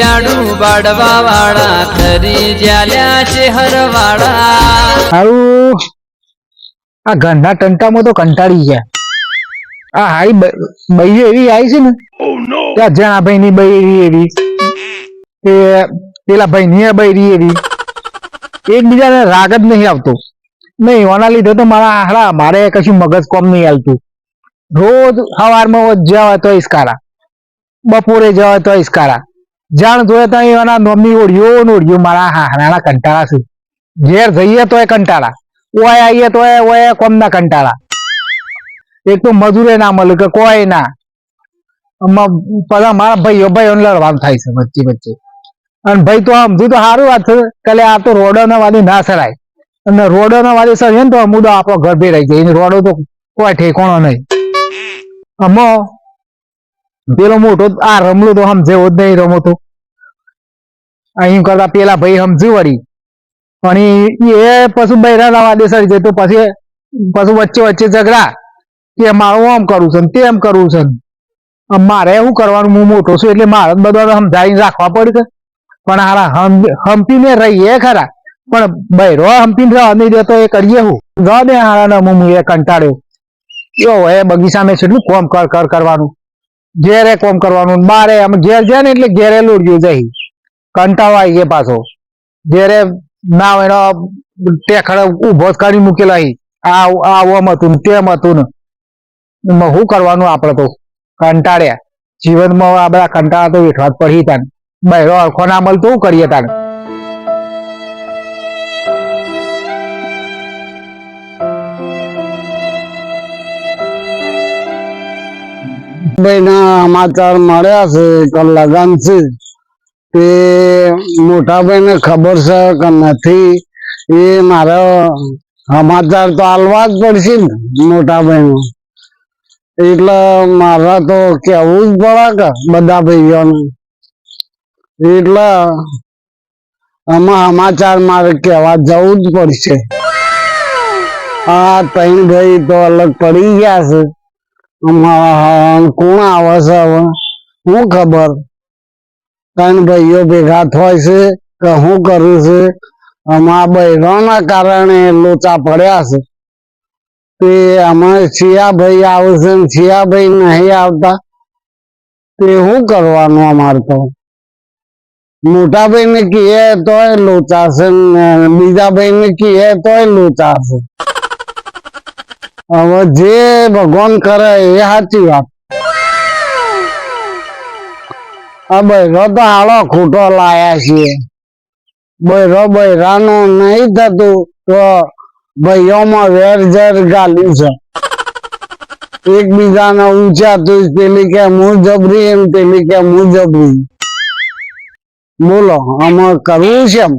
જાડું બાડવા વાળા ખરી જ્યાલ્યા શહેર વાળા હારું આ ઘરના ટંટામાં તો કંટાળી ગયા. આ હારી બૈરી એવી આવી છે ને ત્યાં જ્યાં ભાઈ ની બૈરી એવી કે પેલા ભાઈ ની બૈરી એવી એકબીજાને રાગ જ નહીં આવતો. નહીં ઓના લીધે તો મારે કશું મગજ કોમ નહીં હાલતું. રોજ સવારમાં જવા તો ઇસ્કારા, બપોરે જવા તો ઇસ્કારા, જાણ જોયે તો એના નોમની ઓળિયો મારા હારાના કંટાળા છે. ઘેર જઈએ તો એ કંટાળા, ઓય આવીએ તો ઓય કોમના કંટાળા. એક તો મજૂરે ના મળે કે કોઈ ના, બધા મારા ભાઈઓ લડવાનું થાય છે વચ્ચે વચ્ચે. અને ભાઈ તો સમજુ તો સારું વાત છે કે આ તો રોડો ના વાદી ના સરાય, અને રોડો ના વાદી સર તો અમુદો આપણો ઘર ભેરાઈ જાય. રોડો તો કોઈ ઠેકોણો નહીં. અમો પેલો મોટો આ રમલું તો સમજેવો જ નહીં રમતો. અહીં કરતા પેલા ભાઈ સમજ્યું વળી, પણ એ પછી બૈરા ના વાદે સરી જાય તો પછી વચ્ચે વચ્ચે ઝઘડા કે મારું આમ કરવું છે તેમ કરવું છે. મારે શું કરવાનું, હું મોટો છું એટલે મારે બધા સમજાવીને રાખવા પડે. પણ હારા હંપીને રહીએ ખરા, પણ બૈરો હંપીને રવા નહીં દેતો એ કરીએ હું રવા દે. હારા હું એ કંટાળ્યો એવો એ બગીચામાં કેટલું કોમ કરવાનું, ઘેરે કોમ કરવાનું, બારે આમ ઘેર જાય ને એટલે ઘેરે લોડ્યું જાય. કંટાળો આવી ગયો પાછો. ઘેરે ના એનો ટેખડે ઉભો કરી મૂકેલો અહીં, આમ હતું તેમ હતું ને શું કરવાનું. આપડે તો કંટાળ્યા જીવનમાં આ બધા કંટાળા તો વેઠવા જ પડી. તાન બહેરો અરખો ના મળતો શું કરીએ તાન. ભાઈ ના સમાચાર મળ્યા છે કે લગન છે તે મોટા ભાઈ ને ખબર છે કે નથી એ મારે સમાચાર તો આલવા જ પડશે ને મોટા ભાઈ નું. એટલે મારે તો કેવું જ પડે કે બધા ભાઈઓને. એટલે આમાં સમાચાર મારે કહેવા જવું જ પડશે. આ ત્રણ ભાઈ તો અલગ પડી ગયા છે. કોણ આવે છે હવે શું ખબર. ત્રણ ભાઈઓ ભેગા થાય છે કે શું કરું છે. આમાં બૈરાના કારણે લોચા પડ્યા છે. તે આમાં શિયાભાઈ આવે છે ને શિયાભાઈ નહીં આવતા તે શું કરવાનું. અમારે તો મોટા ભાઈ ને કહીએ તોય લોચા છે, બીજા ભાઈ ને કહીએ તોય લોચા છે. હવે જે ભગવાન કરે એ સાચી વાત. આ બૈરો તો હાલો ખોટો લાયા છીએ. બૈરાનો નહીં થતું તો ભાઈઓમાં વેર ઝેર ગાલ્યું છે. એકબીજાને ઊંચા તું પેલી કે હું જબરી એમ પેલી કે હું જબરી. બોલો આમાં કરવું છે એમ.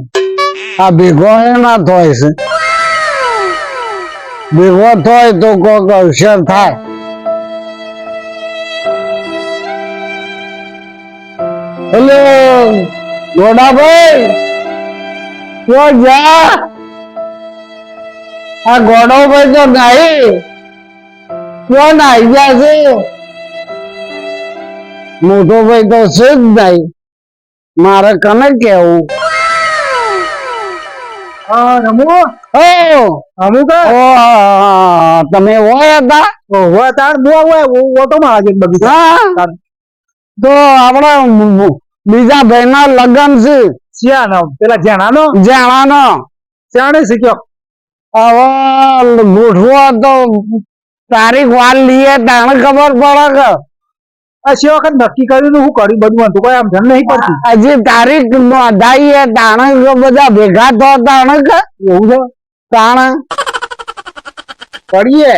આ ભેગો ના થાય છે. ભેગો થાય તો કોઈક અવસર થાય. હેલો ગોડાભાઈ ક્યાં જા. આ ગોડાભાઈ તો નાઈ ક્યાં નાઈ ગયા છે. મોટો ભાઈ તો છે જ નહીં. મારે કને કેવું. તમે હોય હતા તો આપડે બીજા ભાઈ ના લગ્ન છે. પેલા જેણાનો જાણે શીખ્યો. હવે ગોઠવો તો તારીખ વાર લઈએ તાણે ખબર પડે કે આ વખત નક્કી કર્યું શું કર્યું બધું હતું કોઈ આમ ધન નહીં પડતી. હજી તારીખ નોંધાઈએ તાણે બધા ભેગા થયા તાણે કે એવું છે તાણે પડીએ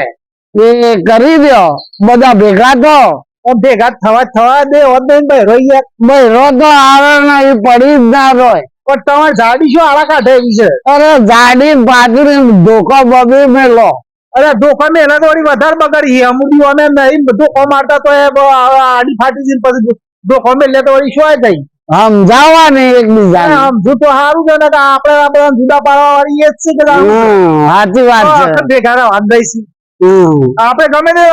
એ કરી દો. બધા ભેગા તો ભેગા થવા દે હોત નહીં ભાઈ રો તો આવે ને એ પડી જ ના રોય. પણ તમારે જાડી શું આળા કાઢે એવી છે. અરે જાડી પાછળ ધોકો બબી મેલો. અરે ધોકા મેલા તો વધારે બગાડી અમુક અમે નહીં ધોકો મારતા તો આડી ફાટી જઈને પછી ધોકો મેલે તો વળી શું થઈ સમજાવવાની એકબીજા. સમજુ તો સારું છે ને આપડે જુદા પાડવા વાળી એ જ છે કે સાચી વાત છે. ભેગા વાંધાઈ આપણે ગમે તે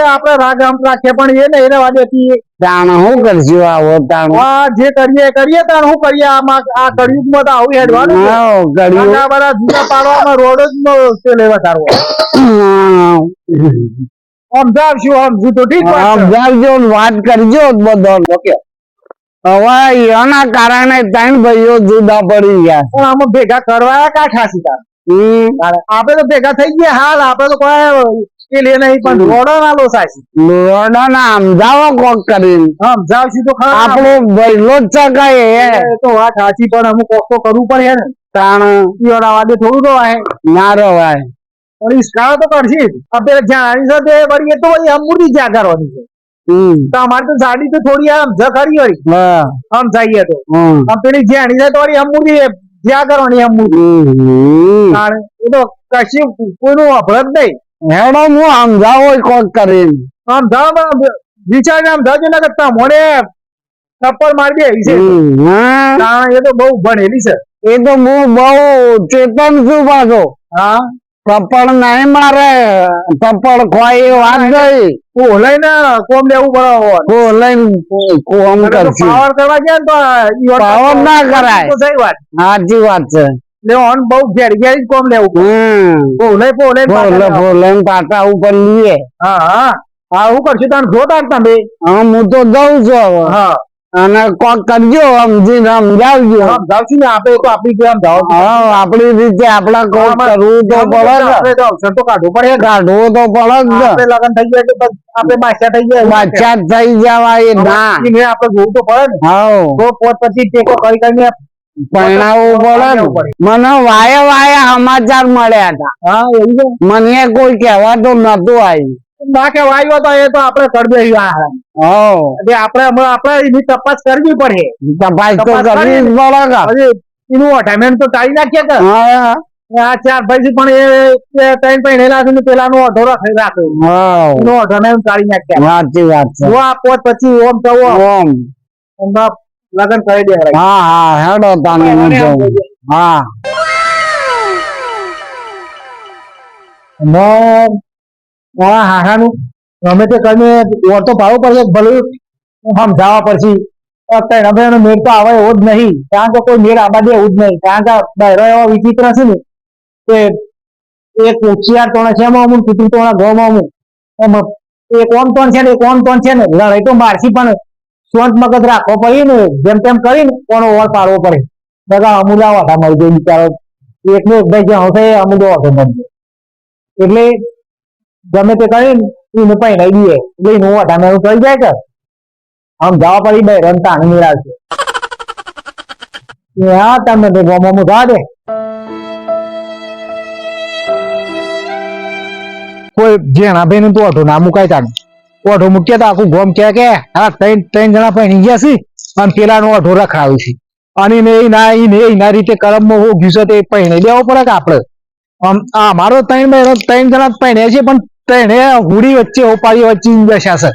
આપણે રાગ આમ રાખીએ પણ એ નહીં રહેવા દેતી. તાણ શું કરશું આવો તાણ આ જે કરીએ તાણ શું કરીએ આમાં આ કળિયુગમાં તો આવું હેડવાનું છે. કર્યું આ બધા જુદા પાડવામાં રોડ જ નો તે વધારવો. સમજાવશું સમજુ તો ઠીક વાત છે. સમજાવજો ને વાત કરજો બધો હવે એના કારણે ત્રણ ભાઈઓ જુદા પડી ગયા પણ આમાં ભેગા કરવા કાઠા સીધા આપડે તો ભેગા થઈ ગયા હાલ આપડે તો કોઈ એ લે નહીં પણ રોડો ના લો સાચી લોડાના સમજાવો કોક કરીને સમજાવશું તો ખરા. આપણો ભાઈલો જ ચકાય એ તો વાત સાચી પણ અમુક કોક તો કરવું પડે ને તાણ ઈઓડા વાદે થોડું તો વાહે ના રવાય પણ ઈસ્કાળો તો કરશે જ. અત્યારે જ્યાં સાથે વળી એ તો વળી અમૂર્તિ જ્યાં કરવાની છે. તો અમારે તો સાડી તો થોડી આમ ખરી વળી આમ જઈએ તો આમ પેલી જ્યાં છે તો વળી અમૂર્તિ જ્યાં કરવાની અમૂર્તિ એ તો કશું કોઈનું અભરત નહીં. હેડો હું સમજાવો કોક કરીને આમ જાવ વિચાર આમ જાજો ને કરતા મોડે થપ્પડ મારી દે છે. એ તો બહુ ભણેલી છે. એ તો હું બહુ ચેતન છું પાછો હા થપ્પડ નહીં મારે થપ્પડ ખોઈ એ વાત ગઈ ઓલાઈ ને કોમ લેવું પડે. લઈને કોમ કરશું પાવર કરવા ગયા ને તો પાવર ના કરાય. તો સહી વાત સાચી વાત છે લેવાનું બહુ ઘેરી ઘેરી કોમ લેવું ફોલે ફોલે પાટા ઉપર લઈએ હા હા હા હું કરશું તને જો તાર તમે હું તો જઉં છું હવે હા અને કોક કરજો સમજીને સમજાવજો સમજાવશું ને આપણે તો આપણી જેમ જાવ આપડી રીતે આપડા કોક કરવું તો પડે તો અવસર તો કાઢવું પડે. કાઢવું તો પડે આપણે લગન થઈ જાય તો આપણે બાદશાહ થઈ જાય બાદશાહ થઈ જવાય ના આપણે જોવું તો પડે ને. હા તો પોત પછી ટેકો કરી કરીને પરણાવવું પડે ને મને વાયા વાયા સમાચાર મળ્યા હતા હા એવું છે. મને કોઈ કહેવા તો નતું આવ્યું ના કે વાયો તો એ તો આપણે કરી દઈએ. આપણે આપણે એની તપાસ કરવી પડે. તપાસ તો કરવી જ પડે હજી એનું અઠામેન્ટ તો ટાળી નાખીએ કે આ ચાર ભાઈ પણ એ ત્રણ પહેરેલા છે ને પેલાનો અઢો રાખ્યો એનો અઠામેન્ટ ટાળી નાખ્યા. સાચી વાત છે આ પોત પછી ઓમ તો ઓમ લગન કરી દે. હા હા હેડો તાને હું જાઉં. હા હાહાનું ગમે તે કરીને ઓર તો ભાવો પડશે ભલે સમજાવવા પછી અત્યારે મેળ તો આવે એવો જ નહીં. કારણ કે કોઈ મેળ આબાદ એવું જ નહીં. કારણ કે બહેરો એવા વિચિત્ર છે ને કે એક હોશિયાર તોણે છે અમુક કુટુંબ તોણા ઘઉંમાં અમુક એક ઓમ તોણ છે ને એક ઓમ તોણ છે ને લડાઈ તો મારસી પણ શાંત મગજ રાખવો પડે ને જેમ તેમ કરીને કોનો ઓર પાડવો પડે. બધા અમૂલા વાટા મળી જાય બિચારો એકનો એક ભાઈ જ્યાં હશે અમૂલો વાટો મળી એટલે ગમે તે કરીને એને પહેરાઈ દઈએ એટલે એનું વાટામેળું થઈ જાય કે આમ જવા પડી બે રમતા મેળવશે. હા તમે તો ગમો જા દે કોઈ જેણા ભાઈ નું તો ઓઢો ના મુકાય તાનું ઓઢો મૂક્યા તો આખું ગોમ કે હા ત્રણ જણા પહેરી ગયા છે અને પેલા નો ઓઢો રખાવ્યું છે અને એના રીતે કરમમાં હું ગયું છે તે પહેરી દેવો પડે કે આપડે મારો ત્રણ જણા પહેરે છે પણ ત્રણે હુડી વચ્ચે ઓપારી વચ્ચે દશા છે.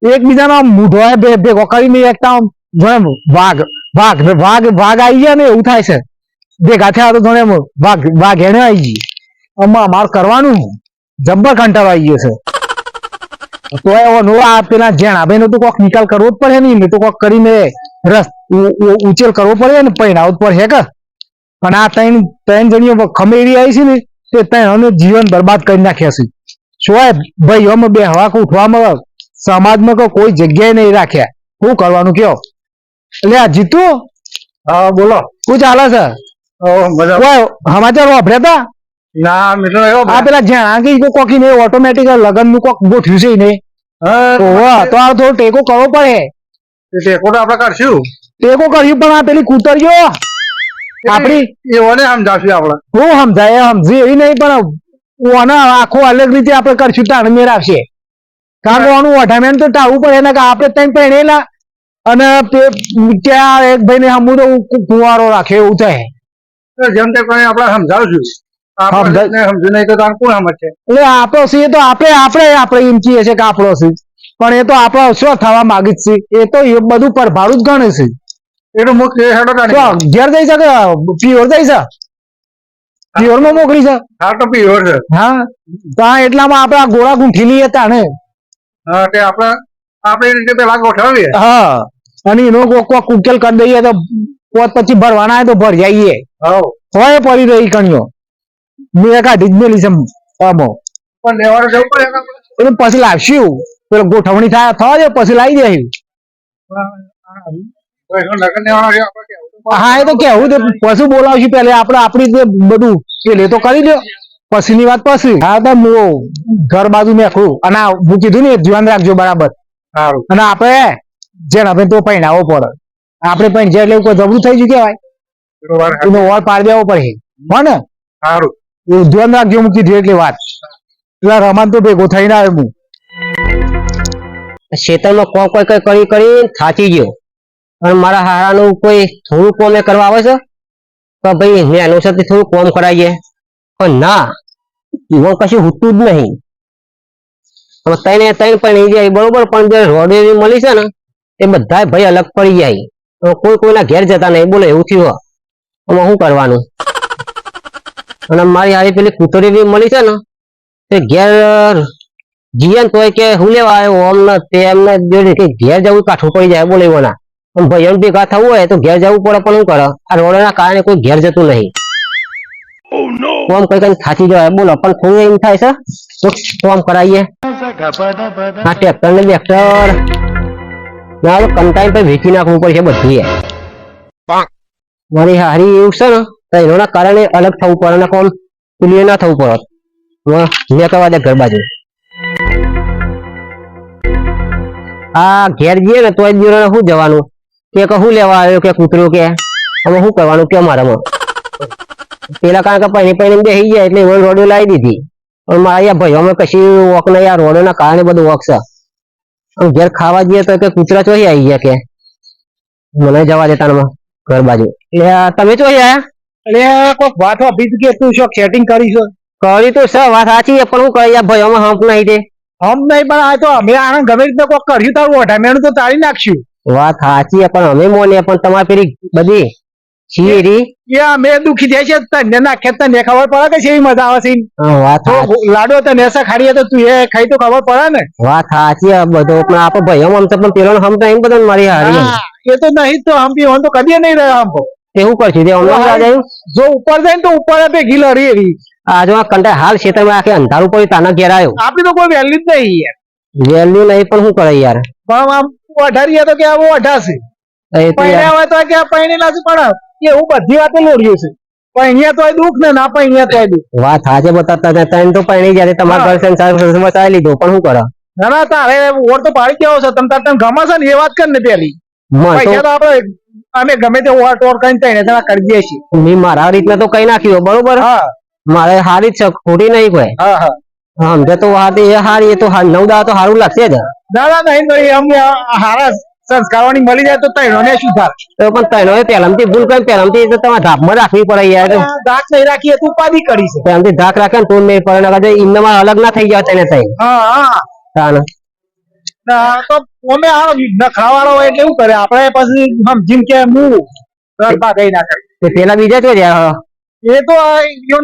એકબીજાનો મૂઢો ભેગો કરીને એકતા વાઘ વાઘ વાઘ વાઘ આવી ગયા ને એવું થાય છે. ભેગા થયા તો થોડે વાઘ એને આવી ગઈ અમારે કરવાનું જબ્બર કંટાળો આવી ગયો છે. તો એવો પેલા જેણા ભાઈ નો તો કોક નિકાલ કરવો જ પડે ને તો કોક કરીને રસ ઉચેલ કરવો પડે ને પહેરાવું જ પડે કે. પણ આ ત્રણ જણીઓ ખમેરી આવી છે ને તે ત્રણ જીવન બરબાદ કરી નાખ્યા છે. શું ભાઈ અમે બે હવા ઉઠવામાં સમાજમાં કોઈ જગ્યાએ નહીં રાખ્યા. શું કરવાનું કયો એટલે આ જીતુ હા બોલો શું ચાલે છે સમાચાર વાપર્યા હતા ના આ પેલા જ્યાં કોકી ને ઓટોમેટિક લગન નું કોક ગોઠવ્યું છે ને તો આ થોડો ટેકો કરવો પડે. ટેકો તો આપડે કરશું ટેકો કર્યું પણ આ પેલી કૂતરીઓ આપડી એઓને સમજાવશું આપડે હું સમજાય સમજી એવી નહીં પણ આખો અલગ રીતે આપણે કરશું તાણ મેર આવશે. કારણ કે આનું ઓઢામેન્ટ તો ટાળવું પડે ને કે આપણે ત્રણ પહેરેલા અને ત્યાં એક ભાઈ ને હમું તો કુંવારો રાખે એવું થાય. જેમ તે આપણે સમજાવશું સમજુ નહીં તો કોણ સમજશે. એટલે આપણો સી તો આપણે એમ કહીએ છીએ કે આપણો સી પણ એ તો આપણો શું થવા માંગે છે એ તો એ બધું પરભાડું જ ગણે છે. એટલું મુખ્ય ઘેર જઈ શકે પ્યોર જઈ છે પ્યોર માં મોકલી છે હા તો પ્યોર છે. હા તો આ એટલામાં આપણે આ ગોળા ગુંઠી લઈએ તાણે. હા તે આપણે રીતે પેલા ગોઠવીએ. હા અને એનો કોક ઉકેલ કરી દઈએ તો પોત પછી ભરવાના હોય તો ભરી આવીએ. હોય પડી રહી કણીઓ મેં કાઢી જ મેલી છે આમો. પણ લેવાનું જવું પડે કાં? એટલે પછી લાવશું પેલો ગોઠવણી થાય થવા દે પછી લાવી દે. તો એનો લગન લેવાનો છે આપણે કહેવું તો પડે. હા એ તો કેવું તો પછી બોલાવશું પેલે આપણે આપણી રીતે બધું પેલે તો કરી દો પછી ની વાત પછી. હા તો હું ઘર બાજુ મેખું અને હું કીધું ને ધ્યાન રાખજો બરાબર. સારું અને આપણે જેને આપણે તો પહેણાવો પડે આપણે પણ જે એટલે કોઈ જબરું થઈ ગયું કેવાય બરોબર. એનો વોળ પાડી દેવો પડે હો ને સારું એવું ધ્યાન રાખજો હું કીધું એટલી વાત. પેલા રમાન તો ભેગો થઈને આવ્યો હું. ખેતરમાં કોમ કોઈ કઈ કરી કરી થાકી ગયો અને મારા હારાનું કોઈ થોડું કોમ એ કરવા આવે છે તો ભાઈ મેં અનુસારથી થોડું કોમ કરાવીએ પણ ના એમાં કશું હુતું જ નહીં. હવે ત્રણે ત્રણ પણ એ જાય બરોબર પણ જે રોડ એવી મળી છે ને એ બધા ભાઈ અલગ પડી જાય. હવે કોઈ કોઈના ઘેર જતા નહીં બોલો એવું થયું. આમાં શું કરવાનું? અને મારી હારી પેલી કૂતરી બી મળી છે ને તે ઘેર જીયન તોય કે હું લેવા આવ્યો આમ ને તેમ ને જોડે કે ઘેર જવું કાઠું પડી જાય બોલે એવાના. પણ ભાઈઓ ભેગા થવું હોય તો ઘેર જવું પડે પણ શું કરે આ રોડના કારણે કોઈ ઘેર જતું નહીં. કોમ કઈ કઈ થાકી જવાય બોલો પણ થોડું એમ થાય છે તો કોમ કરાવીએ. આ ટ્રેક્ટર ને બેક્ટર કંટાઈ પર વેચી નાખવું પડશે બધી. મારી હારી એવું છે ને તો એના કારણે અલગ થવું પડે ને કોમ ક્લિયર ના થવું પડે. મેં કરવા દે ઘર બાજુ આ ઘેર જઈએ ને તો શું જવાનું કે શું લેવા આવ્યો કે કૂતરું કે હવે શું કરવાનું કે મારામાં પેલા કારણ કે પૈણી પૈણી બેસી જાય એટલે રોડો લાવી દીધી પણ મારા ભાઈઓ અમે કશી વોક નહીં આ રોડો ના કારણે બધું વોક છે. ઘેર ખાવા જઈએ તો કે કૂતરા ચોહી આવી ગયા કે મને જવા દેતા ઘર બાજુ. એટલે તમે ચોહી આયા? એટલે કોઈક વાત આપી કે તું શું સેટિંગ કરીશું કરી તો છે વાત સાચી પણ શું કરી ભાઈઓ અમે હંપ નહીં દે હમ નહીં પણ આ તો અમે આને ગમે રીતે કોઈક કર્યું તારું ઓઢામેણું તો તાળી નાખશું. વાત સાચી પણ અમે મોને પણ તમારે પેલી બધી શીરી એ અમે દુખી જાય છે તને નાખે તને ખબર પડે કે છે મજા આવે છે. વાત લાડો તને એસા ખાડીએ તો તું એ ખાઈ તો ખબર પડે ને. વાત સાચી બધો પણ આપડે ભાઈઓ આમ તો પણ પેલો હમ તો એમ બધા મારી હારી એ તો નહીં તો હમ પીવાનું તો કદી નહીં રહ્યો હમ એવું કરશું તે અમને જો ઉપર જાય ને તો ઉપર ભેગી લડી એવી આ જો કંટા હાલ ખેતરમાં આખે અંધારું પડ્યું તાના ઘેર આવ્યો. આપડી તો કોઈ વેલ્યુ જ નહીં યાર. વેલ્યુ નહીં પણ શું કરે યાર પણ આમ અઢારીએ તો કે આમ અઢાશે એ તો યાર હોય તો કે પૈણેલા છે પણ એવું બધી વાતે લોડ્યું છે. પૈણ્યા તોય દુઃખ ને ના પૈણ્યા તોય દુઃખ. વાત હાજે બતાતા ત્રણ તો પૈણી જયારે તમારા ઘર સંસાર બતાવી લીધો પણ શું કરે ના ના તારે ઓર તો પાડી દેવો છે તને ગમે છે ને એ વાત કર ને પેલી પૈસા તો આપડે અમે ગમે તે ઓટ ઓર કરીને તને તમે કરી દઈએ છીએ. મેં મારા રીતના તો કઈ નાખ્યું બરોબર. હા મારે હારી જ છે ખોટી નહીં કોઈ. હા હા સમજે તો વાત એ હારી એ તો 9 દાડા તો સારું લાગશે જ. દાદા નહીં નહીં અમને હારા સંસ્કારવાની મળી જાય તો તૈણો ને શું થાય. તો પણ તૈણો પહેલામથી ભૂલ કરી પહેલામથી તો તમારે ધાપમાં રાખવી પડે યાર. ધાક નહીં રાખીએ તું ઉપાધિ કરી છે. પહેલામથી ધાક રાખે ને તો નહીં પડે નકર ઇન્નમાં અલગ ના થઈ જાય તેને થઈ. હા હા તાને તો અમે આ નખરાવાળો હોય એટલે એવું કરે આપણે પછી સમજીને કે હું ભાગી ના કરી તે પેલા બીજા તો રહ્યા એ તો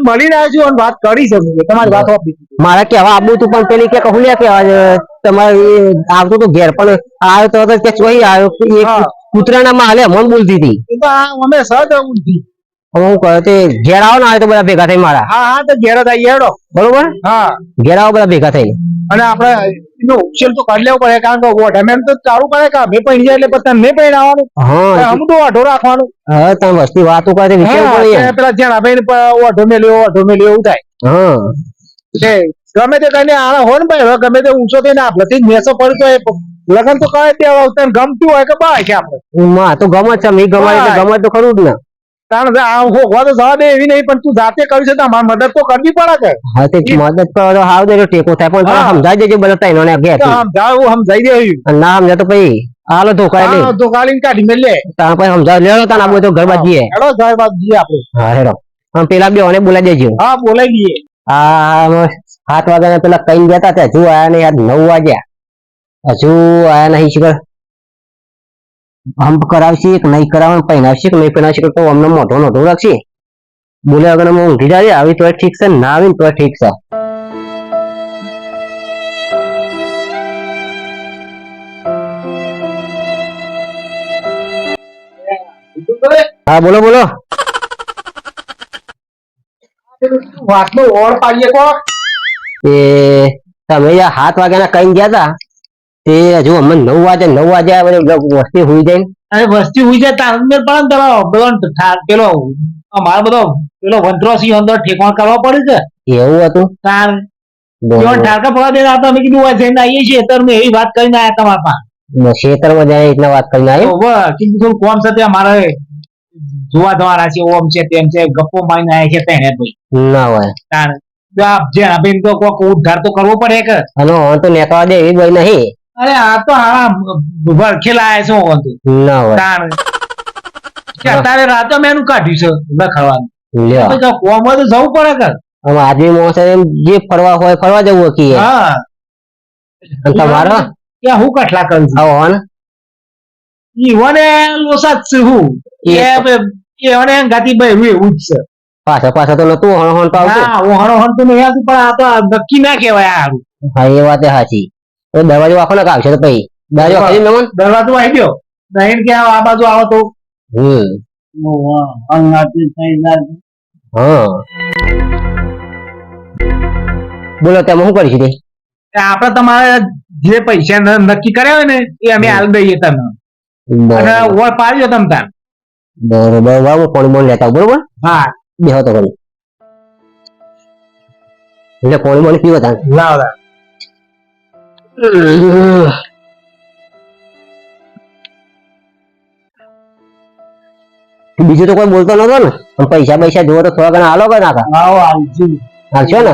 મળી રહ્યા છું અને વાત કરી શકું તમારી વાત આપી મારે કેવા આવું તું પણ પેલી કે કહું લે કે તમારે આવતું તો ઘેર પણ આવ્યો તો કે ચોઈ આવ્યો કૂતરાના માં હાલે મન બોલતી હતી એ તો અમે સહજ ઊંધી હું કહે તે ઘેર આવો ને આવે તો બધા ભેગા થઈ મારા. હા હા તો ઘેર જ આવીએ હેડો બરોબર. હા ઘેર આવો બધા ભેગા થઈ અને આપણે એનો ઉકેલ તો કાઢી લેવો પડે કારણ કે ઓઢામેણ તો ચાલુ કરે કે અમે પૈણી જાય એટલે તમે પૈણાવાનું. હા અમુક તો ઓઢો રાખવાનું. હા તમે વસ્તી વાતો કરે વિચાર પડી પેલા જ્યાં ભાઈ ઓઢો મેલ્યો એવું થાય. હા ગમે તે કઈને આના હોય ને ભાઈ ગમે તે ઊંચો થઈને આપડેથી મેસો પડી તો લગન તો કરે તે ગમતું હોય કે બાય છે આપડે માં તો ગમત છે મેં ગમાય એટલે ગમત તો ખરું જ ને. કારણ આ હોવા તો જવા દે એવી નહીં પણ તું જાતે કરી છે તો અમારી મદદ તો કરવી પડે કે. હા તે મદદ કરો તો હાવ દે ટેકો થાય પણ તમે સમજાઈ દેજો બધા તૈનો ને ઘેર સમજાઈ દે ના સમજાય તો પછી હાલો ધોકા લે તો ગાડીને કાઢી મેલે તાર પછી સમજાવ લેલો તાર આબો તો ઘર બાદ જઈએ. હેડો જાય બાદ જઈએ આપણે. હા હેડો પણ પેલા બે ઓને બોલાઈ દેજો. હા બોલાઈ દઈએ. આ 7 વાગ્યા પેલા કઈ જતા હતા હજુ આયા ને યાર 9 વાગ્યા હજુ આયા નહીં શીખર હમ્પ કરાવશે કે નહીં કરાવવાનું પહેરાવશે કે નહીં પહેરાવશે તો અમને મોઢો નોંધો રાખશે. બોલ્યા વગર હું ઊંઘી જાય આવી તો ઠીક છે, ના આવી તો ઠીક છે. હા બોલો બોલો. વાતનો ઓળ પાડીએ કો. એ તમે 7 વાગ્યાના કઈ ગયા તા તે હજુ અમને 9 વાગે વસ્તી હોઈ જાય ને. અરે વસ્તી ઉઈ જાય તાર મેર પણ પેલો અમારો બધો પેલો વંત્રોસી અંદર ઠેકાણ કરવા પડે છે. એવું હતું. તાર બરોબર. ઠાકા પડવા દે આ તો અમે કીધું હોય જઈને આવીએ છીએ તર મેં એવી વાત કરીને આયા તમારા પાસે. ખેતરમાં જાય એટલે વાત કરીને આવ્યો. તો કીધું થોડું કોમ છે ત્યાં મારે જોવા જવાના છે, ઓમ છે તેમ છે, ગપ્પો મારીને આયા છે તેને ભાઈ. ના હોય. તાર જે ભાઈ તો કોક ઉદ્ધાર તો કરવો પડે કે. અને હવે તો નેકવા દે એવી ભાઈ નહીં. અરે આ તો હા વરખેલા આવ્યા છે હું ના હોય. તાર કે અત્યારે રાતે મેં એનું કાઢ્યું છે લખવાનું. લ્યો તો કોમ હોય તો જવું પડે કે. હવે આદમી મોસે જે ફરવા હોય ફરવા જવું કે. હા અને તમારો કે હું કટલા કરું છું આવો ને ઈવને લોસા જ છે હું એને ગાતી ભાઈ હું એવું જ છે. પાછા તો નતું હણ તો આવતું. હા હું હણો હણ તો નહીં આવતું પણ આ તો નક્કી ના કહેવાય આ હારું. હા એ વાત સાચી. તો દરવાજો આખો ને આવશે તો પછી દરવાજો ખરી મેમન. દરવાજો આવી ગયો નહીં કે આ બાજુ આવો તો હા બોલો તમે શું કરીશું તે આપડે તમારે જે પૈસા નક્કી કર્યા હોય ને એ અમે હાલ દઈએ તમે અને ઓળ પાડજો તમ તાર. બરોબર હું કોણ બોલ લેતા બરોબર. હા બેહો તો કરી એટલે કોણ બોલ પીવો તા લાવ બીજું તો કોઈ બોલતો નતો ને. પૈસા જોવો તો થોડા ઘણા હાલો કે નાખા હાલશો ને.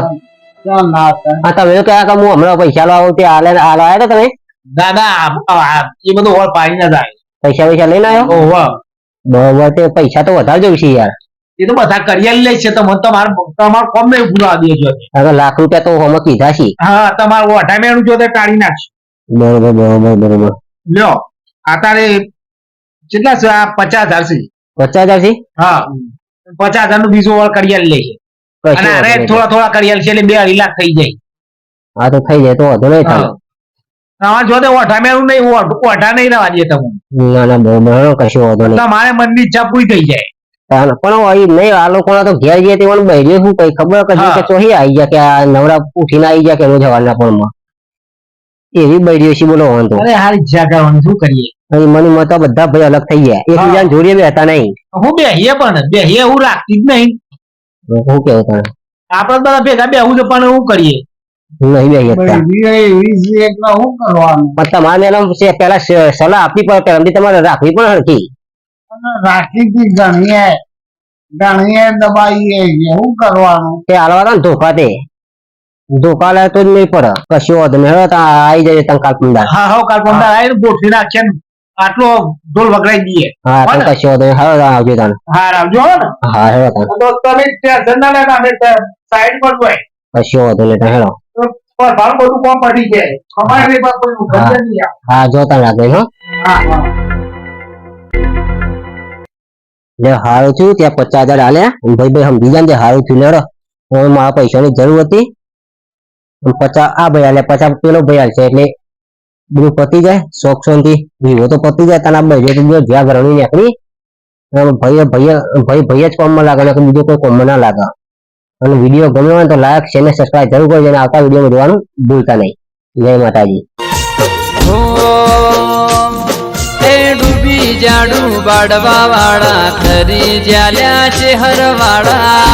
હા તમે તો કયા કે હું હમણાં પૈસા લો આવું તે હાલ આવ્યા હતા તમે. દાદા એ બધું ઓળ પાડી ના જાય. પૈસા લઈને આવ્યો. ઓહો બરોબર તે પૈસા તો વધારે જોઈશે યાર. એ તો બધા કરિયાલી લે છે તો મને તમારે કોમ નહીં ભૂલવા દેજો. હવે લાખ રૂપિયા તો હમ કીધા છે. હા તમારે ઓઢા મેળું જો ટાળી નાખશે. બરોબર લ્યો અત્યારે કેટલા છે આ 50,000 છે. 50,000 છે. હા 50,000 નું બીજું ઓળ કરિયાલી લે છે અને અરે થોડા કરિયાલ છે એટલે 2-2.5 લાખ થઈ જાય. હા તો થઈ જાય તો વધુ નહીં થાય. તમારે જો ઓઢા મેળું નહીં ઓઢા નહીં રવા દે તમે. ના બરોબર કશું વધુ નહીં. તમારે મનની ઈચ્છા પૂરી થઈ જાય. પણ નહીં આ લોકો તો ઘેર ગયા તેવાનું બહેરી શું કઈ ખબર કે ચોહી આવી ગયા કે આ નવરા ઉઠીને આવી ગયા કે રોજ હવારના પણમાં એવી બહેરીઓ છે બોલો વાંધો. અરે હારી ઈચ્છા કરવાની શું કરીએ. મને તો બધા ભાઈ અલગ થઈ ગયા એકબીજાને જોડીએ બેઠા નહીં. હું બેહીએ પણ બેહીએ એવું રાખતી જ નહીં. શું કેવું તમે આપડે બધા ભેગા બેહવું છે પણ શું કરીએ નહીં બેહી તમારે પેલા સલાહ આપવી પડે પેલા તમારે રાખવી પણ હરખી. રાખી ગણીએ દબાઈએ શું કરવાનું. તે હાલવા ને ધોકા લે તો જ નહીં પડે કશું વધુ નહીં. આવી જાય તમે કાલ પંદર. હા હા કાલ પંદર આવીને ગોઠવી નાખીએ આટલો ઢોલ વગડાઈ દઈએ. હા તમે કશું વધુ નહીં. હવે આવજો તને. હા આવજો હો ને. હા હેડો તને. તો તમે ટેન્શન ના લેતા અમે સાઈડ પર હોય કશું વધુ નહીં હેડો. પણ ભાવ બધું કોમ પડી જાય અમારે કોઈ ગંજન નહીં આવે. હા જોતા રાખજો હો. હા હા હારું થયું ત્યાં 50,000 હાલ્યા ભાઈ સમજી જાય હારું થયું લેડો. મારા પૈસાની જરૂર હતી 50 આ ભાઈ હાલે 50 પેલો ભાઈ હાલશે એટલે બધું પતી જાય. શોખ શાંતિ વિવો તો પતી જાય. તને ભાઈ જ્યાં ઘરની નીકળી ભાઈ જ કોમમાં લાગે ને બીજો કોઈ કોમમાં ના લાગે. અને વિડીયો ગમ્યો હોય તો લાઈક શેર ને સબસ્ક્રાઇબ જરૂર કરજો અને આવતા વિડીયો જોવાનું ભૂલતા નહીં. જય માતાજી. ડૂબી જાડું બાડવા વાળા ખરી જ્યાલ્યા છે હરવાળા.